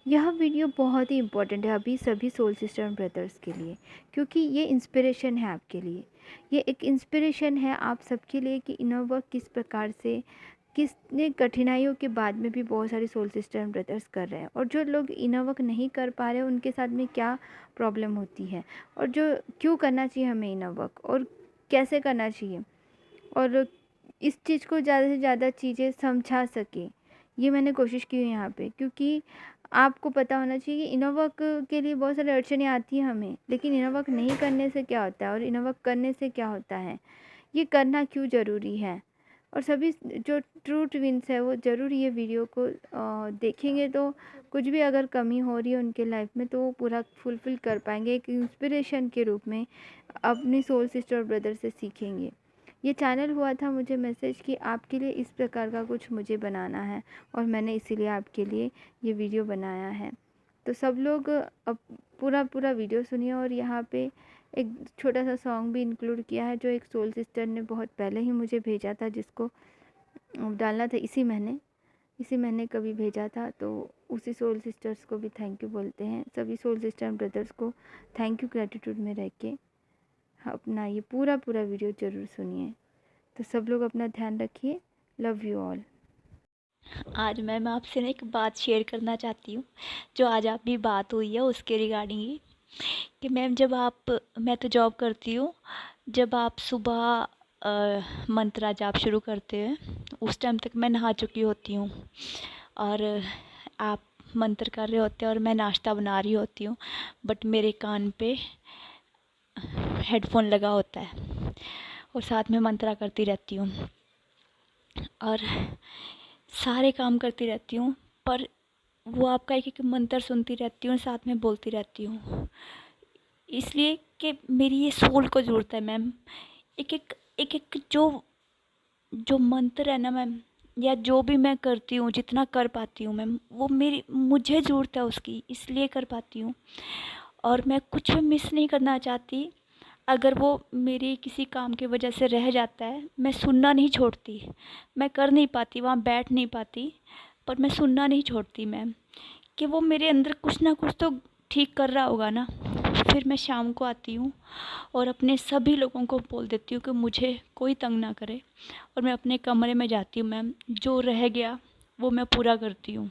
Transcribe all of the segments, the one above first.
यह वीडियो बहुत ही इम्पोर्टेंट है अभी सभी सोल सिस्टर एंड ब्रदर्स के लिए, क्योंकि ये इंस्पिरेशन है आपके लिए। ये एक इंस्पिरेशन है आप सबके लिए कि इनर वर्क किस प्रकार से, कितने कठिनाइयों के बाद में भी बहुत सारे सोल सिस्टर एंड ब्रदर्स कर रहे हैं, और जो लोग इनर वर्क नहीं कर पा रहे उनके साथ में क्या प्रॉब्लम होती है, और जो क्यों करना चाहिए हमें इनर वर्क और कैसे करना चाहिए, और इस चीज़ को ज़्यादा से ज़्यादा चीज़ें समझा सके। ये मैंने कोशिश की है यहाँ पे, क्योंकि आपको पता होना चाहिए कि इनर वर्क के लिए बहुत सारी अड़चनें आती हैं हमें, लेकिन इनर वर्क नहीं करने से क्या होता है और इनर वर्क करने से क्या होता है, ये करना क्यों ज़रूरी है। और सभी जो ट्रू ट्विन्स है वो ज़रूर ये वीडियो को देखेंगे तो कुछ भी अगर कमी हो रही है उनके लाइफ में तो वो पूरा फुलफ़िल कर पाएंगे, एक इंस्पिरेशन के रूप में अपनी सोल सिस्टर और ब्रदर से सीखेंगे। ये चैनल हुआ था मुझे मैसेज कि आपके लिए इस प्रकार का कुछ मुझे बनाना है, और मैंने इसीलिए आपके लिए ये वीडियो बनाया है। तो सब लोग अब पूरा पूरा वीडियो सुनिए, और यहाँ पे एक छोटा सा सॉन्ग भी इंक्लूड किया है जो एक सोल सिस्टर ने बहुत पहले ही मुझे भेजा था, जिसको डालना था इसी महीने कभी भेजा था। तो उसी सोल सिस्टर्स को भी थैंक यू बोलते हैं, सभी सोल सिस्टर एंड ब्रदर्स को थैंक यू ग्रेटिट्यूड में रह के अपना ये पूरा पूरा वीडियो ज़रूर सुनिए। तो सब लोग अपना ध्यान रखिए। Love you all. आज मैं आपसे ना एक बात शेयर करना चाहती हूँ, जो आज आप भी बात हुई है उसके रिगार्डिंग ही। कि मैम मैं तो जॉब करती हूँ। जब आप सुबह मंत्रा जाप शुरू करते हैं उस टाइम तक मैं नहा चुकी होती हूँ, और आप मंत्र कर रहे होते हैं और मैं नाश्ता बना रही होती हूँ, बट मेरे कान पे हेडफोन लगा होता है और साथ में मंत्रा करती रहती हूँ और सारे काम करती रहती हूँ, पर वो आपका एक एक मंत्र सुनती रहती हूँ और साथ में बोलती रहती हूँ, इसलिए कि मेरी ये सोल को ज़रूरत है मैम। एक एक जो जो मंत्र है ना मैम, या जो भी मैं करती हूँ जितना कर पाती हूँ मैम, वो मेरी मुझे ज़रूरत है उसकी, इसलिए कर पाती हूँ। और मैं कुछ भी मिस नहीं करना चाहती। अगर वो मेरी किसी काम की वजह से रह जाता है, मैं सुनना नहीं छोड़ती। मैं कर नहीं पाती, वहाँ बैठ नहीं पाती, पर मैं सुनना नहीं छोड़ती मैम, कि वो मेरे अंदर कुछ ना कुछ तो ठीक कर रहा होगा ना। फिर मैं शाम को आती हूँ और अपने सभी लोगों को बोल देती हूँ कि मुझे कोई तंग ना करे, और मैं अपने कमरे में जाती हूँ मैम, जो रह गया वो मैं पूरा करती हूँ।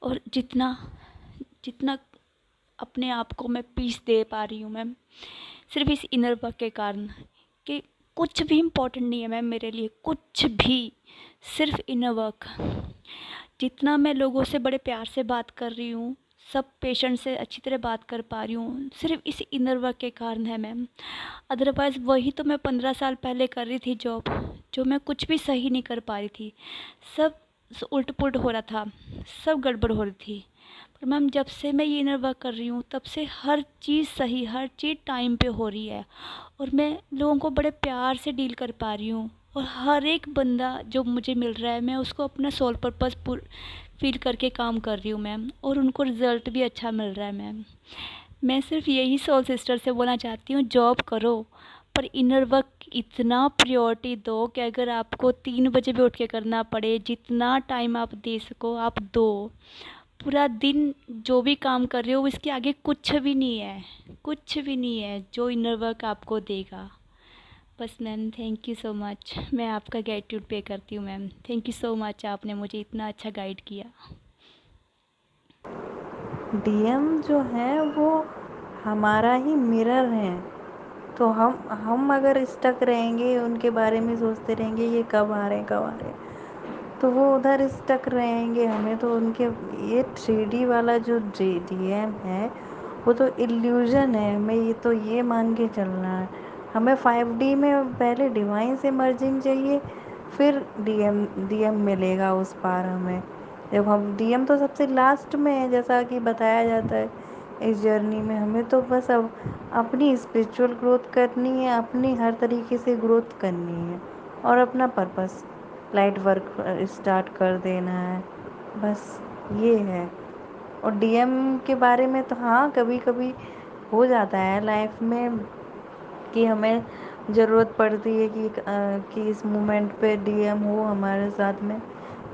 और जितना जितना अपने आप को मैं पीस दे पा रही हूँ मैम, सिर्फ इस इनर वर्क के कारण, कि कुछ भी इम्पोर्टेंट नहीं है मैम मेरे लिए, कुछ भी, सिर्फ इनर वर्क। जितना मैं लोगों से बड़े प्यार से बात कर रही हूँ, सब पेशेंट से अच्छी तरह बात कर पा रही हूँ, सिर्फ इस इनर वर्क के कारण है मैम। अदरवाइज़ वही तो मैं 15 साल पहले कर रही थी जॉब, जो मैं कुछ भी सही नहीं कर पा रही थी, सब उल्ट पुल्ट हो रहा था, सब गड़बड़ हो रही थी। पर मैम जब से मैं ये इनर वर्क कर रही हूँ तब से हर चीज़ सही, हर चीज़ टाइम पे हो रही है, और मैं लोगों को बड़े प्यार से डील कर पा रही हूँ। और हर एक बंदा जो मुझे मिल रहा है मैं उसको अपना सोल पर्पस फील करके काम कर रही हूँ मैम, और उनको रिज़ल्ट भी अच्छा मिल रहा है मैम। मैं सिर्फ यही सोल सिस्टर से बोलना चाहती हूँ, जॉब करो पर इनर वर्क इतना प्रायोरिटी दो कि अगर आपको 3 बजे भी उठ के करना पड़े, जितना टाइम आप दे सको आप दो। पूरा दिन जो भी काम कर रहे हो इसके आगे कुछ भी नहीं है, कुछ भी नहीं है जो इनर वर्क आपको देगा। बस ma'am, thank you so much. मैं आपका ग्रेटिट्यूड पे करती हूँ ma'am, thank you so much, आपने मुझे इतना अच्छा गाइड किया। डीएम जो है वो हमारा ही मिरर है। तो हम अगर स्टक रहेंगे, उनके बारे में सोचते रहेंगे ये कब आ रहे हैं कब आ रहे हैं, तो वो उधर स्टक रहेंगे। हमें तो उनके ये 3D वाला जो डीएम है वो तो इल्यूजन है, हमें ये मान के चलना है। हमें 5D में पहले डिवाइन से मर्जिंग चाहिए, फिर डीएम मिलेगा उस पार हमें। जब हम डीएम तो सबसे लास्ट में है, जैसा कि बताया जाता है इस जर्नी में। हमें तो बस अब अपनी स्पिरिचुअल ग्रोथ करनी है, अपनी हर तरीके से ग्रोथ करनी है, और अपना पर्पस लाइट वर्क स्टार्ट कर देना है, बस ये है। और डीएम के बारे में तो हाँ, कभी कभी हो जाता है लाइफ में कि हमें ज़रूरत पड़ती है कि इस मोमेंट पे डीएम हो हमारे साथ में,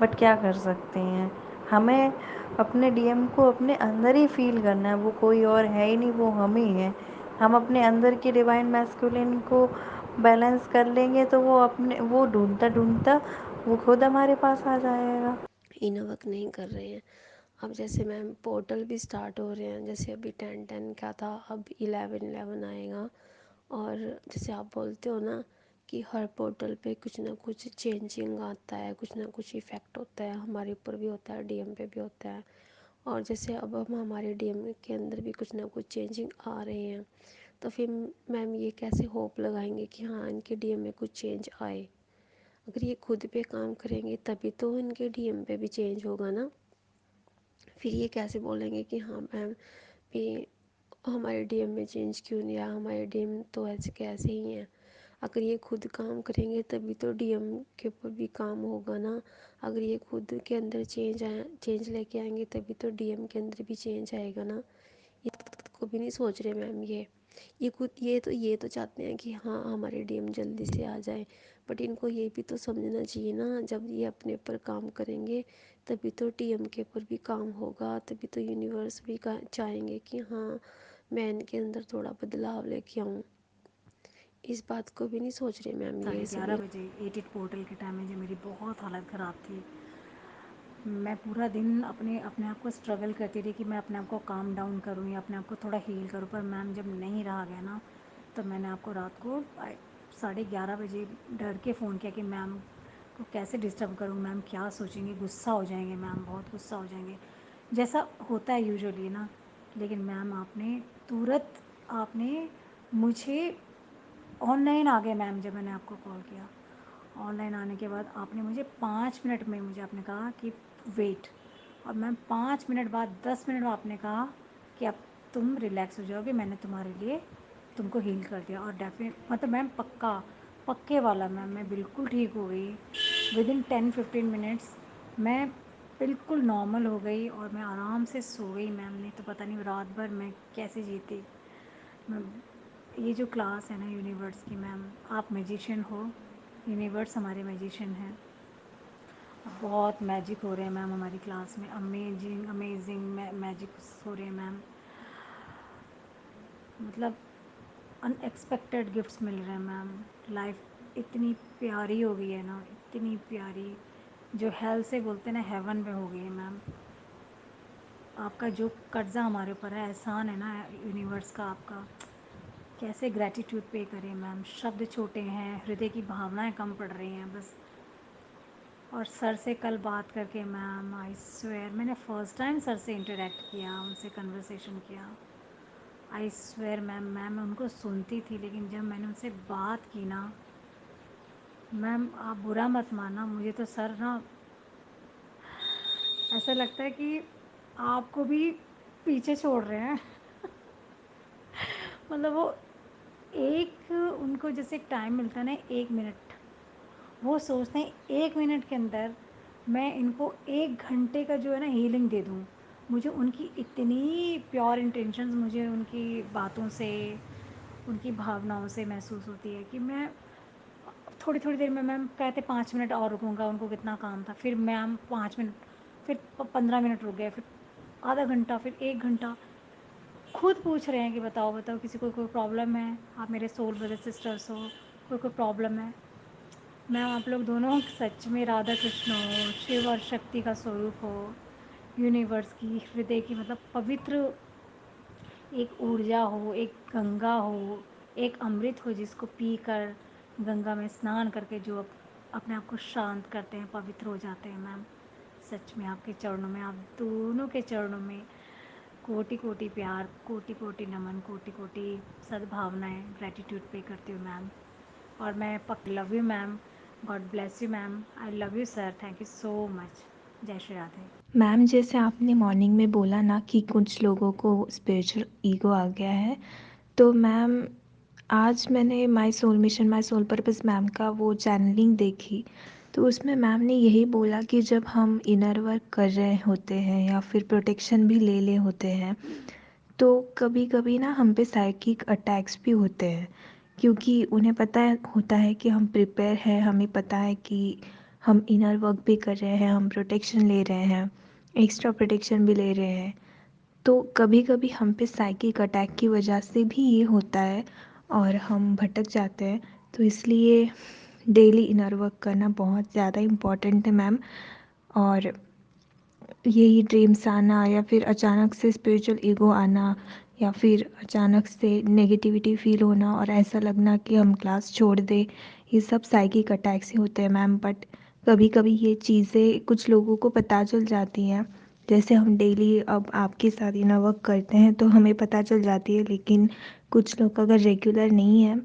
बट क्या कर सकते हैं। हमें अपने डीएम को अपने अंदर ही फ़ील करना है, वो कोई और है ही नहीं, वो हम ही हैं। हम अपने अंदर की डिवाइन मैस्कुलिन को बैलेंस कर लेंगे तो वो ढूँढता वो खुद हमारे पास आ जाएगा। इनर वर्क नहीं कर रहे हैं। अब जैसे मैम पोर्टल भी स्टार्ट हो रहे हैं, जैसे अभी 10-10 का था, अब 11-11 आएगा। और जैसे आप बोलते हो ना कि हर पोर्टल पे कुछ ना कुछ चेंजिंग आता है, कुछ ना कुछ इफ़ेक्ट होता है, हमारे ऊपर भी होता है, डीएम पे भी होता है। और जैसे अब हम हमारे डीएम के अंदर भी कुछ ना कुछ चेंजिंग आ रहे हैं, तो फिर मैम ये कैसे होप लगाएंगे कि हाँ इनके डीएम में कुछ चेंज आए। अगर ये खुद पे काम करेंगे तभी तो इनके डीएम पे भी चेंज होगा ना। फिर ये कैसे बोलेंगे कि हाँ मैम भी हमारे डीएम में चेंज क्यों नहीं आया, हमारे डीएम तो ऐसे कैसे ही हैं। अगर ये खुद काम करेंगे तभी तो डीएम के ऊपर भी काम होगा ना। अगर ये खुद के अंदर चेंज लेके आएंगे तभी तो डीएम के अंदर भी चेंज आएगा ना। ये तो कभी नहीं सोच रहे मैम। ये खुद ये तो चाहते हैं कि हाँ हमारे डीएम जल्दी से आ जाए, बट इनको ये भी तो समझना चाहिए ना, जब ये अपने ऊपर काम करेंगे तभी तो डीएम के ऊपर भी काम होगा, तभी तो यूनिवर्स भी चाहेंगे कि हाँ मैं इनके अंदर थोड़ा बदलाव लेके आऊँ। इस बात को भी नहीं सोच रहे मैम ये सभी। 11:30 बजे 88 पोर्टल के टाइम में जो मेरी बहुत हालत ख़राब थी, मैं पूरा दिन अपने अपने आप को स्ट्रगल करती रही कि मैं अपने आप को काम डाउन करूँ या अपने आप को थोड़ा हील करूँ, पर मैम जब नहीं रहा गया ना, तो मैंने आपको रात को 11:30 बजे डर के फ़ोन किया कि मैम को कैसे डिस्टर्ब करूँ, मैम क्या सोचेंगे, गुस्सा हो जाएंगे, मैम बहुत गुस्सा हो जाएंगे, जैसा होता है यूजुअली ना। लेकिन मैम आपने मुझे ऑनलाइन आ गए मैम। जब मैंने आपको कॉल किया, ऑनलाइन आने के बाद आपने मुझे 5 मिनट में मुझे आपने कहा कि वेट, और मैम 5 मिनट बाद 10 मिनट में आपने कहा कि अब तुम रिलैक्स हो जाओगे, मैंने तुम्हारे लिए तुमको हील कर दिया। और डेफिनेट मतलब मैम पक्के वाला मैम, मैं बिल्कुल ठीक हो गई। विदिन 10-15 मिनट्स मैं बिल्कुल नॉर्मल हो गई और मैं आराम से सो गई मैम। नहीं तो पता नहीं रात भर मैं कैसे जीती। मैम ये जो क्लास है ना यूनिवर्स की, मैम आप मैजिशियन हो, यूनिवर्स हमारे मैजिशियन हैं। बहुत मैजिक हो रहे हैं मैम हमारी क्लास में, अमेजिंग मैजिक हो रहे हैं मैम। मतलब अनएक्सपेक्टेड गिफ्ट्स मिल रहे हैं मैम। लाइफ इतनी प्यारी हो गई है ना, इतनी प्यारी, जो हेल से बोलते हैं ना, हेवन में हो गई है मैम। आपका जो कर्जा हमारे ऊपर है, एहसान है ना यूनिवर्स का आपका, कैसे ग्रैटिट्यूड पे करें मैम। शब्द छोटे हैं, हृदय की भावनाएं कम पड़ रही हैं बस। और सर से कल बात करके मैम, आई स्वेयर मैंने फ़र्स्ट टाइम सर से इंटरेक्ट किया, उनसे कन्वर्सेशन किया। आई स्वेयर मैम उनको सुनती थी, लेकिन जब मैंने उनसे बात की ना मैम, आप बुरा मत मानना, मुझे तो सर ना ऐसा लगता है कि आपको भी पीछे छोड़ रहे हैं। मतलब वो एक उनको जैसे एक टाइम मिलता है ना, 1 मिनट, वो सोचते हैं 1 मिनट के अंदर मैं इनको 1 घंटे का जो है ना हीलिंग दे दूँ। मुझे उनकी इतनी प्योर इंटेंशंस मुझे उनकी बातों से, उनकी भावनाओं से महसूस होती है कि मैं थोड़ी थोड़ी देर में, मैम कहते 5 मिनट और रुकूंगा, उनको कितना काम था, फिर मैम 5 मिनट, फिर 15 मिनट रुक गए, फिर आधा घंटा, फिर 1 घंटा। खुद पूछ रहे हैं कि बताओ बताओ किसी को कोई प्रॉब्लम है, आप मेरे सोल ब्रदर सिस्टर्स हो, कोई प्रॉब्लम है। मैम आप लोग दोनों सच में राधा कृष्ण हो, शिव और शक्ति का स्वरूप हो, यूनिवर्स की हृदय की मतलब पवित्र एक ऊर्जा हो, एक गंगा हो, एक अमृत हो जिसको पीकर, गंगा में स्नान करके जो अपने आप को शांत करते हैं, पवित्र हो जाते हैं मैम। सच में आपके चरणों में, आप दोनों के चरणों में कोटि कोटि प्यार, कोटि कोटि नमन, कोटि कोटि सद्भावनाएं, ग्रैटिट्यूड पे करती हूँ मैम। और मैं love you ma'am, God bless you ma'am, I love you sir, thank you so much. जय श्री राधे। मैम जैसे आपने मॉर्निंग में बोला ना कि कुछ लोगों को स्पिरिचुअल ईगो आ गया है, तो मैम आज मैंने my soul mission my soul purpose ma'am का वो चैनलिंग देखी, तो उसमें मैम ने यही बोला कि जब हम इनर वर्क कर रहे होते हैं या फिर प्रोटेक्शन भी ले होते हैं, तो कभी कभी ना हम पे साइकिक अटैक्स भी होते हैं, क्योंकि उन्हें पता होता है कि हम प्रिपेयर हैं, हमें पता है कि हम इनर वर्क भी कर रहे हैं, हम प्रोटेक्शन ले रहे हैं। एक्स्ट्रा प्रोटेक्शन भी ले रहे हैं। तो कभी कभी हम पे साइकिक अटैक की वजह से भी ये होता है और हम भटक जाते हैं। तो इसलिए डेली इनर वर्क करना बहुत ज़्यादा इम्पॉर्टेंट है मैम। और यही ड्रीम्स आना या फिर अचानक से स्पिरिचुअल ईगो आना या फिर अचानक से नेगेटिविटी फील होना और ऐसा लगना कि हम क्लास छोड़ दें, ये सब साइकिक अटैक्स ही होते हैं मैम। बट कभी कभी ये चीज़ें कुछ लोगों को पता चल जाती हैं। जैसे हम डेली अब आपके साथ इनर वर्क करते हैं तो हमें पता चल जाती है, लेकिन कुछ लोग अगर रेगुलर नहीं है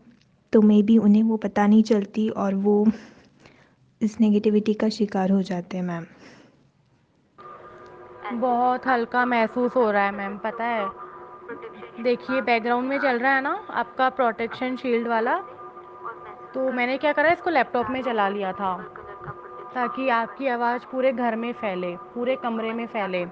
तो मे बी उन्हें वो पता नहीं चलती और वो इस नेगेटिविटी का शिकार हो जाते हैं मैम। बहुत हल्का महसूस हो रहा है मैम, पता है। देखिए बैकग्राउंड में चल रहा है ना आपका प्रोटेक्शन शील्ड वाला, तो मैंने क्या करा, इसको लैपटॉप में चला लिया था ताकि आपकी आवाज़ पूरे घर में फैले, पूरे कमरे में फैले।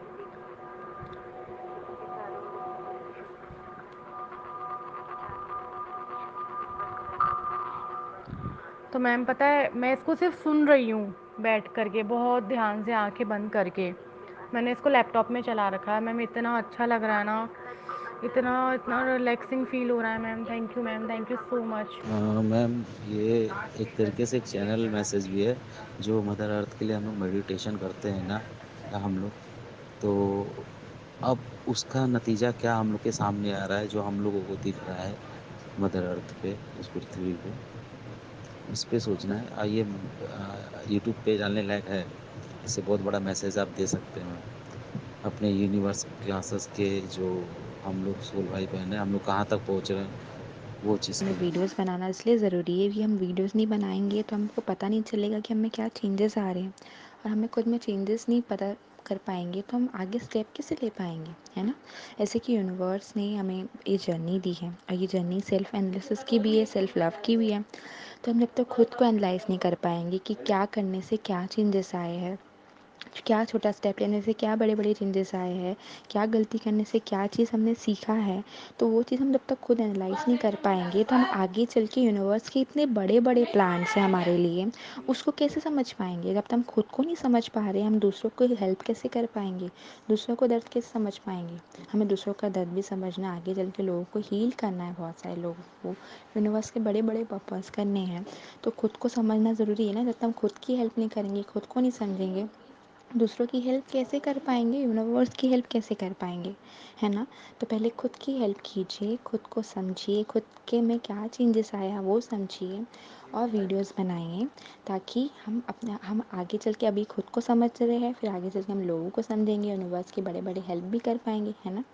तो मैम पता है मैं इसको सिर्फ सुन रही हूँ बैठ करके, बहुत ध्यान से आंखें बंद करके। मैंने इसको लैपटॉप में चला रखा है मैम। इतना अच्छा लग रहा है ना, इतना इतना रिलैक्सिंग फील हो रहा है ma'am. Thank you ma'am, thank you so much. Ma'am ये एक तरीके से एक चैनल मैसेज भी है, जो मदर अर्थ के लिए हम लोग मेडिटेशन करते हैं ना हम लोग, तो अब उसका नतीजा क्या हम लोग के सामने आ रहा है, जो हम लोगों को दिख रहा है मदर अर्थ पे, उस पृथ्वी पे, उस पे सोचना है। ये यूट्यूब पे डालने लायक है। इससे बहुत बड़ा मैसेज आप दे सकते हैं मैम अपने यूनिवर्स क्लासेस के, जो हम लोग सोल भाई बहन हैं, हम लोग कहाँ तक पहुँच रहे हैं वो चीज़ हमें के लिए। वीडियोस बनाना इसलिए ज़रूरी है कि हम वीडियोस नहीं बनाएंगे तो हमको पता नहीं चलेगा कि हमें क्या चेंजेस आ रहे हैं, और हमें खुद में चेंजेस नहीं पता कर पाएंगे तो हम आगे स्टेप कैसे ले पाएंगे, है ना। ऐसे कि यूनिवर्स ने हमें ये जर्नी दी है और ये जर्नी सेल्फ एनालिसिस की भी है, सेल्फ लव की भी है। तो हम जब तक खुद को एनालाइज नहीं कर पाएंगे कि क्या करने से क्या चेंजेस आए हैं, क्या छोटा स्टेप लेने से क्या बड़े बड़े चेंजेस आए हैं, क्या गलती करने से क्या चीज़ हमने सीखा है, तो वो चीज़ हम जब तक खुद एनालाइज नहीं कर पाएंगे तो हम आगे चल के यूनिवर्स के इतने बड़े बड़े प्लान्स हैं हमारे लिए, उसको कैसे समझ पाएंगे। जब तक हम खुद को नहीं समझ पा रहे, हम दूसरों को हेल्प कैसे कर पाएंगे, दूसरों को दर्द कैसे समझ पाएंगे। हमें दूसरों का दर्द भी समझना, आगे चल के लोगों को हील करना है, बहुत सारे लोगों को यूनिवर्स के बड़े बड़े पर्पस करने हैं। तो खुद को समझना ज़रूरी है ना। जब तक हम खुद की हेल्प नहीं करेंगे, खुद को नहीं समझेंगे, दूसरों की हेल्प कैसे कर पाएंगे, यूनिवर्स की हेल्प कैसे कर पाएंगे, है ना। तो पहले खुद की हेल्प कीजिए, खुद को समझिए, खुद के में क्या चेंजेस आया वो समझिए और वीडियोस बनाइए, ताकि हम आगे चल के, अभी खुद को समझ रहे हैं, फिर आगे चल के हम लोगों को समझेंगे, यूनिवर्स की बड़े बड़े हेल्प भी कर पाएंगे, है ना।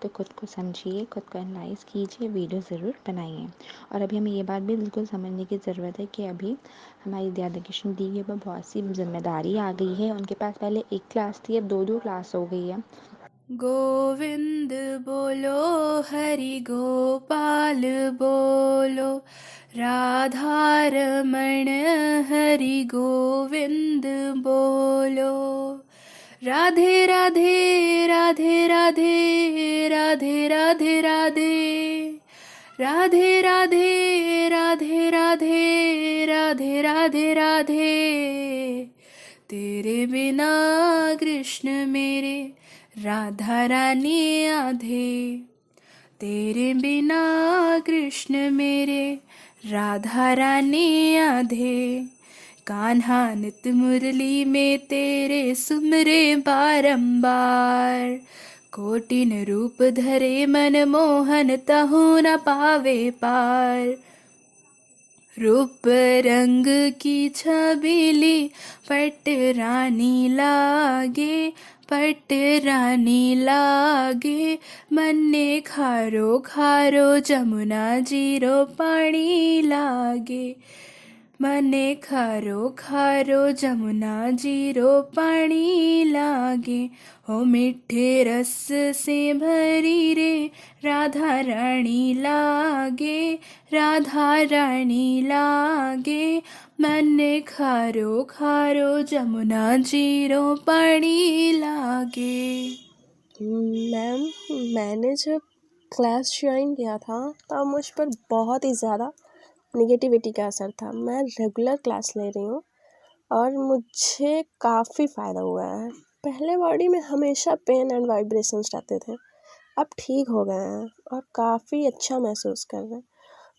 तो खुद को समझिए, खुद को एनालाइज कीजिए, वीडियो ज़रूर बनाइए। और अभी हमें ये बात भी बिल्कुल समझने की ज़रूरत है कि अभी हमारी दादा कृष्ण दी है, वो बहुत सी जिम्मेदारी आ गई है। उनके पास पहले एक क्लास थी, अब दो दो क्लास हो गई है। गोविंद बोलो, हरि गोपाल बोलो, राधा रमण हरि गोविंद बोलो। राधे राधे राधे राधे राधे राधे राधे राधे राधे राधे राधे राधे राधे राधे। तेरे बिना कृष्ण मेरे राधा रानी आधे, तेरे बिना कृष्ण मेरे राधा रानी आधे। कान्हा नित मुरली में तेरे सुमरे बारंबार, कोटिन रूप धरे मन मोहन तहु न पावे पार। रूप रंग की छबीली पट रानी लागे, पट रानी लागे। मन ने खारो खारो जमुना जीरो पानी लागे, मने खारो खारो जमुना जीरो पानी लागे। हो मिठे रस से भरी रे राधा रानी लागे, राधा रानी लागे। मने खारो खारो जमुना जीरो पानी लागे। मैम, मैंने जब क्लास ज्वाइन किया था तब मुझ पर बहुत ही ज़्यादा नेगेटिविटी का असर था। मैं रेगुलर क्लास ले रही हूँ और मुझे काफ़ी फ़ायदा हुआ है। पहले बॉडी में हमेशा पेन एंड वाइब्रेशंस रहते थे, अब ठीक हो गए हैं और काफ़ी अच्छा महसूस कर रहे हैं।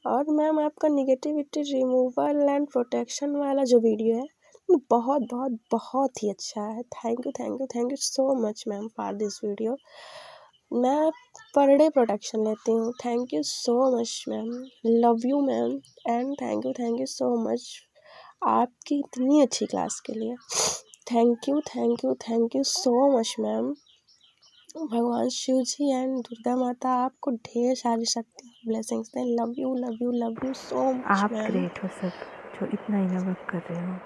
और मैम आपका निगेटिविटी रिमूवल एंड प्रोटेक्शन वाला जो वीडियो है वो बहुत बहुत बहुत ही अच्छा है। Thank you so much ma'am for this video. मैं पर डे प्रोटेक्शन लेती हूँ। Thank you so much ma'am, love you ma'am and thank you so much आपकी इतनी अच्छी क्लास के लिए। Thank you so much ma'am. भगवान शिव जी एंड दुर्गा माता आपको ढेर सारी शक्ति ब्लेसिंग्स दें। लव यू सो मच आप मैम। ग्रेट हो सब जो इतना इनवर्क कर रहे हो।